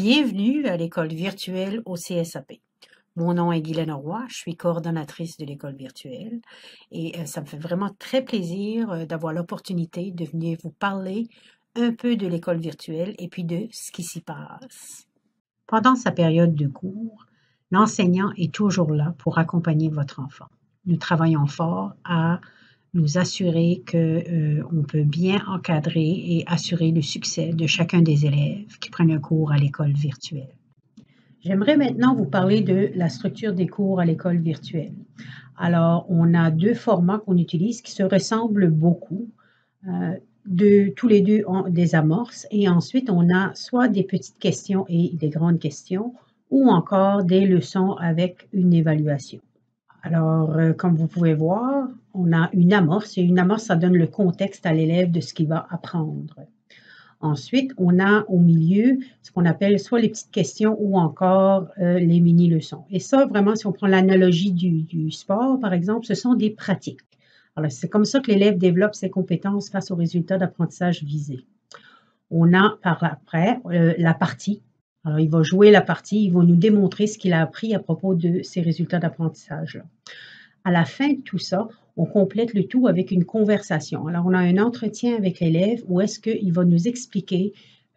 Bienvenue à l'école virtuelle au CSAP. Mon nom est Guylaine Roy, je suis coordonnatrice de l'école virtuelle et ça me fait vraiment très plaisir d'avoir l'opportunité de venir vous parler un peu de l'école virtuelle et puis de ce qui s'y passe. Pendant sa période de cours, l'enseignant est toujours là pour accompagner votre enfant. Nous travaillons fort à nous assurer qu'on peut bien encadrer et assurer le succès de chacun des élèves qui prennent un cours à l'école virtuelle. J'aimerais maintenant vous parler de la structure des cours à l'école virtuelle. Alors, on a deux formats qu'on utilise qui se ressemblent beaucoup. Tous les deux ont des amorces et ensuite on a soit des petites questions et des grandes questions ou encore des leçons avec une évaluation. Alors, comme vous pouvez voir, on a une amorce et une amorce, ça donne le contexte à l'élève de ce qu'il va apprendre. Ensuite, on a au milieu ce qu'on appelle soit les petites questions ou encore les mini-leçons. Et ça, vraiment, si on prend l'analogie du sport, par exemple, ce sont des pratiques. Alors, c'est comme ça que l'élève développe ses compétences face aux résultats d'apprentissage visés. On a par après la partie. Alors, il va jouer la partie, il va nous démontrer ce qu'il a appris à propos de ses résultats d'apprentissage. À la fin de tout ça, on complète le tout avec une conversation. Alors, on a un entretien avec l'élève où est-ce qu'il va nous expliquer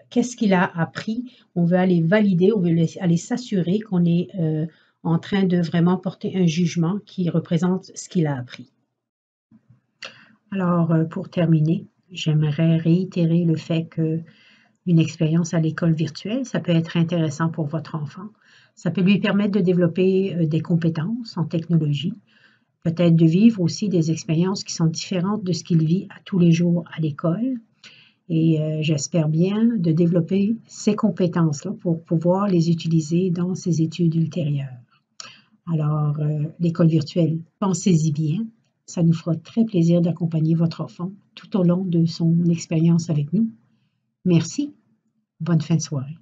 qu'est-ce qu'il a appris. On veut aller valider, on veut aller s'assurer qu'on est en train de vraiment porter un jugement qui représente ce qu'il a appris. Alors, pour terminer, j'aimerais réitérer le fait qu'une expérience à l'école virtuelle, ça peut être intéressant pour votre enfant. Ça peut lui permettre de développer des compétences en technologie, peut-être de vivre aussi des expériences qui sont différentes de ce qu'il vit à tous les jours à l'école. Et j'espère bien de développer ces compétences-là pour pouvoir les utiliser dans ses études ultérieures. Alors, l'école virtuelle, pensez-y bien. Ça nous fera très plaisir d'accompagner votre enfant tout au long de son expérience avec nous. Merci. Bonne fin de soirée.